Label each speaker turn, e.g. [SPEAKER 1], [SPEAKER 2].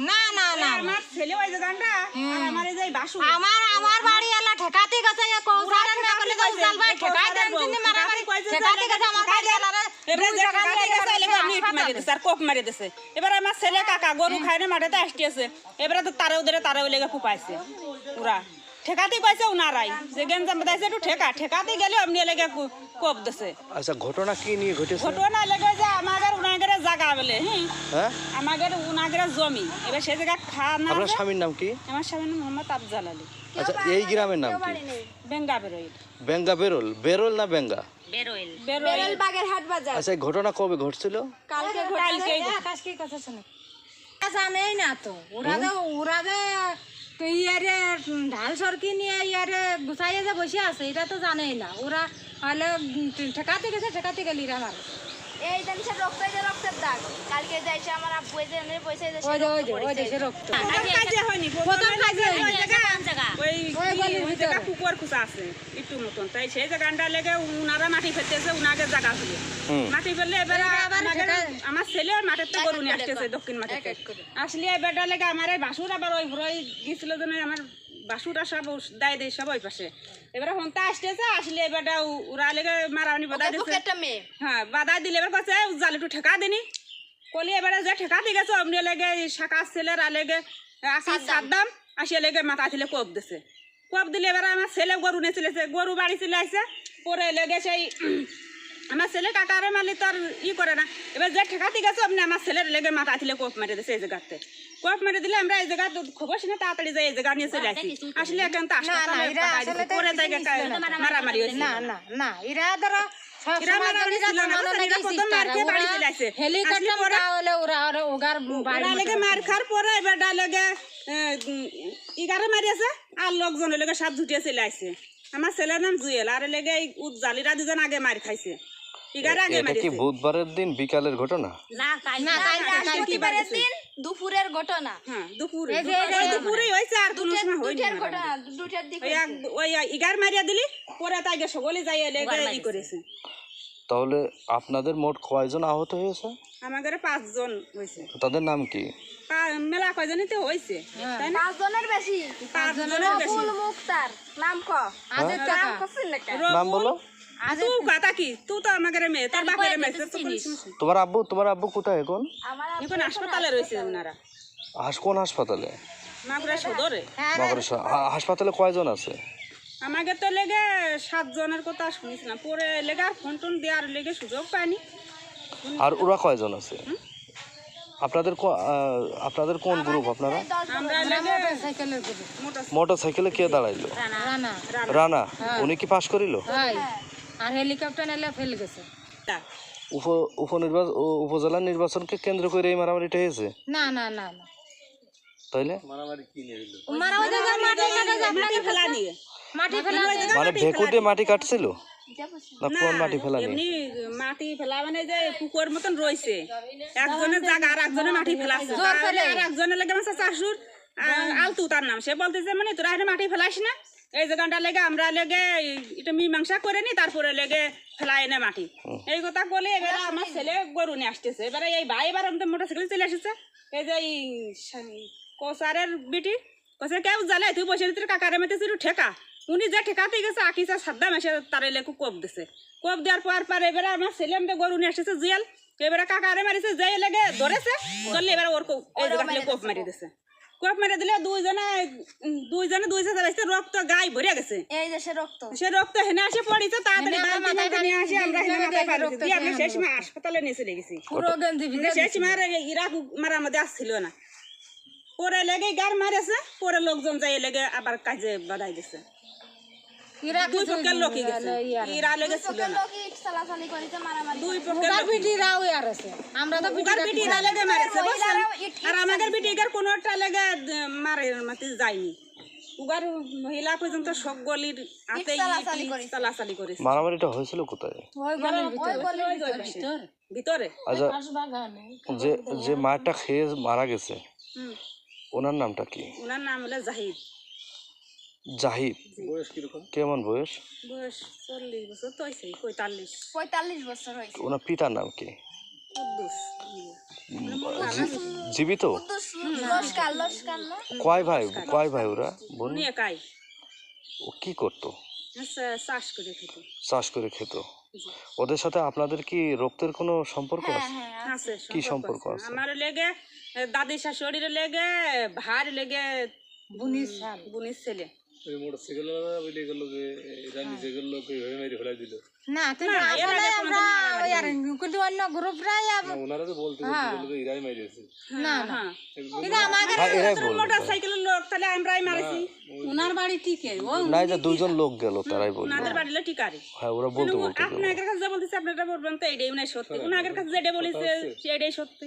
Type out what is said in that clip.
[SPEAKER 1] না না না
[SPEAKER 2] আমার ছেলে ওই যে গান্ডা আর আমার এই যে বাসু
[SPEAKER 1] আমার বাড়ি এলা ঠেকাতে গেছে কৌসারের না বলে উজাল ভাই ঠেকাই দেন তিনি মারামারি ঠেকাতে গেছে আমার বাড়ি এলা রে
[SPEAKER 2] এবারে যে ঠেকাতে গেছে এলাকা নিট মারি দিছে আর কোপ মারি দিছে এবারে আমার ছেলে কাকা গরু খায় না মাঠেতে আসতে আছে এবারে তো তারেও লেগে ফুপাইছে পুরা ঠেকাতে কইছে উনারাই যে গেঞ্জাম বাদাইছে একটু ঠেকাতে গেলে এমনি লেগে কোপ দিছে।
[SPEAKER 3] আচ্ছা ঘটনা কি নিয়ে ঘটেছে?
[SPEAKER 2] ঘটনা লেগে যে আমাদের উনাগের জায়গা বলে
[SPEAKER 3] হ্যাঁ
[SPEAKER 2] আমাদের উনাগের জমি এবার সেই জায়গা খানা
[SPEAKER 3] আপনার স্বামীর নাম কি?
[SPEAKER 2] আমার স্বামীর নাম মোহাম্মদ আফজাল আলী।
[SPEAKER 3] আচ্ছা এই গ্রামের নাম কি?
[SPEAKER 2] বেঙ্গা বেরোই
[SPEAKER 3] বেঙ্গা বেরোল না বেঙ্গা
[SPEAKER 2] বেরোই
[SPEAKER 1] বাগেরহাট বাজার।
[SPEAKER 3] আচ্ছা এই ঘটনা কবে ঘটছিল?
[SPEAKER 1] কালকে আকাশ কি কথা শুনে জানেই না তো ওরা যে ইয়ারে ঢাল সরকি নিয়ে ইয়ারে গুছাইয়ে যে বসে আছে এটা তো জানেই না ওরা হলে ঠেকাতে গেলি আমার
[SPEAKER 4] এই দেশে রক্তের দাগ কালকে যাইছে আমার আব্বু এই যে এনে পয়সা দেশে
[SPEAKER 1] ওই দেশে রক্ত
[SPEAKER 2] কাজে হয়নি
[SPEAKER 1] প্রথম কাজে
[SPEAKER 2] ওই জায়গা পুকুর খুঁজা আছে একটু মতন তাই সেই জায়গাটা লেগে উনারা মাটি ফেলতেছে উনাকে জায়গা ফেলে মাটি ফেললে এবারে আমার ছেলে মাঠের তো গরু নিয়ে আসতেছে দক্ষিণ মাঠে আসলে এবারটা লেগে আমার এই বাসুর আবার ওই ঘরে গেছিল যেন আমার বাসুরা সব দায় দেয় সব ওই পাশে এবারে হন্তা আসতেছে আসলে এবারটা ওরা লেগে মারানি বাধা দিচ্ছে হ্যাঁ বাধা দিলে এবার কাছে জাল একটু ঠেকা দিনি কলি এবারে যে ঠেকা দিয়ে গেছে অমনি লেগে শাখা ছেলেরা লেগে আসার সাদ্দাম আসিয়া লেগে মাথা ছিলে কোপ দিছে কোপ দিলে এবার আমার ছেলে গরু নিয়ে চলেছে গরু বাড়ি চলে আসছে পরে লেগে সেই আমার ছেলে কাকারে মারলে তো আর করে না এবার যে ঠেকাতে গেছে আপনি আমার ছেলের লেগে মাথা ছিলে কোপ মেরে দিছে এই জায়গাতে কোপ মেরে দিলে আমরা এই জায়গা খবর শুনে তাড়াতাড়ি যাই এই জায়গা নিয়ে চলে আসি আসলে এখন তো মারামারি হয়েছে
[SPEAKER 1] না না না এরা ধরো
[SPEAKER 2] মার খার পরে এবার লেগে ইগারে মারি আছে আর লোকজনের লেগে সাপ ঝুটিয়ে চলে আসছে আমার ছেলের নাম জুয়েল আর লেগে জালিরা দুজন আগে মার খাইছে
[SPEAKER 3] এটা কি বুধবারের দিন বিকালের ঘটনা?
[SPEAKER 4] দুপুরের ঘটনা
[SPEAKER 2] দুপুরেই হয়েছে আর কোনো সময় হয়নি ওই ইগার মারিয়া দিলি পরে তাই সকলে যাই লেগে ই করেছে।
[SPEAKER 3] তাহলে আপনাদের মোট কয়জন আহত হয়েছে?
[SPEAKER 2] আমাদের 5 জন হয়েছে।
[SPEAKER 3] তাদের নাম কি?
[SPEAKER 2] মেলা কয়জনই তো হয়েছে
[SPEAKER 4] 5 জনের বেশি
[SPEAKER 2] 5 জনের বেশি
[SPEAKER 4] মুক্তার নাম ক
[SPEAKER 3] নাম বলো
[SPEAKER 2] তুই কথা কি তুই তো আমাদের মেয়ে তোর বাপের মেয়ে
[SPEAKER 3] তোমার আব্বু কোথায় এখন?
[SPEAKER 2] এখন হাসপাতালে রয়েছে ওনারা।
[SPEAKER 3] কোন হাসপাতালে?
[SPEAKER 2] মাগুরা সদরে।
[SPEAKER 3] হাসপাতালে কয়জন আছে?
[SPEAKER 2] আমাকে তো লেগে 7 জনের কথা শুনিছিলাম পরে লেগে আর ফোন টোন দেওয়ার লেগে সুযোগ পাইনি।
[SPEAKER 3] আর ওরা কয়জন আছে? আপনাদের কোন গ্রুপ আপনারা?
[SPEAKER 2] আমরা লেগে
[SPEAKER 3] মোটরসাইকেলে কে দাঁড়াইলো? রানা। উনি কি পাস করিল?
[SPEAKER 1] আর হেলিকপ্টার এলে ফেল গেছে।
[SPEAKER 3] উপজেলা নির্বাচনকে কেন্দ্র করে এই মারামারিটা হয়েছে?
[SPEAKER 1] না না না না
[SPEAKER 3] তাইলে মানে ভেকুর দিয়ে মাটি কাটছিল না কোন মাটি ফেলা?
[SPEAKER 2] এমনি মাটি ফেলা মানে যে পুকুর মতন রয়েছে একজনের জায়গা আর একজনের মাটি ফেলাচ্ছে আর একজনের লেগে আমার শাশুর আলতু তার নাম সে বলতেছে মানে তোরা এখানে মাটি ফেলাস না এই জায়গাটা লেগে আমরা লেগে এটা মীমাংসা করে নি তারপরে লেগে ফেলাই এনে মাটি এই কথা বলে এবারে আমার ছেলে গরু নিয়ে আসতেছে এবারে এই ভাই এবার আমাদের মোটরসাইকেল চলে এসেছে এই যে কৌসারের বিটি কৌসার কেউ জ্বালে তুই বসে তোর কাকারে মেতেছে একটু ঠেকা উনি যে ঠেকাতে গেছে আকিসা সাদ্দাম এসে তার লেগে কোপ দিছে কোপ দেওয়ার পর এবারে আমার ছেলে আমাদের গরু নিয়ে আসতেছে জুয়েল এবারে কাকারে মারিছে যে লেগে ধরেছে ধরলে এবারে ওর এই জায়গাতে কোপ মারি দিছে কোপ মেরে দিলে দুইজনে রক্ত গায়ে ভরে গেছে
[SPEAKER 4] এই দেশে রক্ত
[SPEAKER 2] সে রক্ত হেনে আসে পড়েছে তাড়াতাড়ি নিয়ে আসে আমরা সেই সময় হাসপাতালে নিয়ে চলে গেছি সেই সময় ইরাক মারার মধ্যে আসছিল না পরে লেগে গার মারেছে পরে লোকজন যাই লেগে আবার কাজে বাধাই দিছে দুই পক্ষের লোকই গেছে ইরা লেগে ছিল না দুই পক্ষের
[SPEAKER 1] বিটিরাও আর আছে আমরা তো
[SPEAKER 2] বিটিরা লেগে মারেছে আর আমাদের বিটিকার কোনোটা লেগে মারে মাতে যায়নি উগার মহিলা পর্যন্ত সব গলির হাতে চালাচালি করেছে।
[SPEAKER 3] মারামারিটা হয়েছিল কোথায়?
[SPEAKER 2] ভিতরে।
[SPEAKER 3] আচ্ছা যে মারটা খেয়ে মারা গেছে ওনার নামটা কি?
[SPEAKER 2] ওনার নাম হলো
[SPEAKER 3] জাহিদ। বয়স কিরকম? কেমন বয়স?
[SPEAKER 2] বয়স 40 বছর তো হইছে 45
[SPEAKER 4] বছর হইছে।
[SPEAKER 3] ওনার পিতার নাম কি? জীবিত?
[SPEAKER 4] লস্কার লস্কার না
[SPEAKER 3] কয় ভাই ওরা বোন?
[SPEAKER 2] উনি একাই
[SPEAKER 3] ও কি করতো?
[SPEAKER 2] চাষ করে খেত।
[SPEAKER 3] চাষ করে খেত। ওদের সাথে আপনাদের কি রক্তের কোনো সম্পর্ক আছে?
[SPEAKER 2] আছে
[SPEAKER 3] কি সম্পর্ক আছে?
[SPEAKER 2] আমার লেগে দাদি শাশুড়ির লেগে ভার লেগে বুনির ছেলে।
[SPEAKER 1] না তুমি আসলে আমরা ওই আর কিন্তু অন্য গ্রুপরাই না না কিন্তু আমাকে
[SPEAKER 3] হ্যাঁ এরাই বলবে।
[SPEAKER 2] মোটর সাইকেলের লোক তাহলে আমরাই মারিছি।
[SPEAKER 1] ওনার বাড়ি টিকে ও
[SPEAKER 3] না এই যে দুইজন লোক গেল তারাই বলবে।
[SPEAKER 2] ওনাদের বাড়িলে টিকারে।
[SPEAKER 3] হ্যাঁ ওরা বলতে গেল।
[SPEAKER 2] আপনাদের কাছে যা বলতেছে আপনারা বলবেন তো এটাই উনি সত্যি। ওনাদের কাছে যেটা বলেছে সেটাই সত্যি।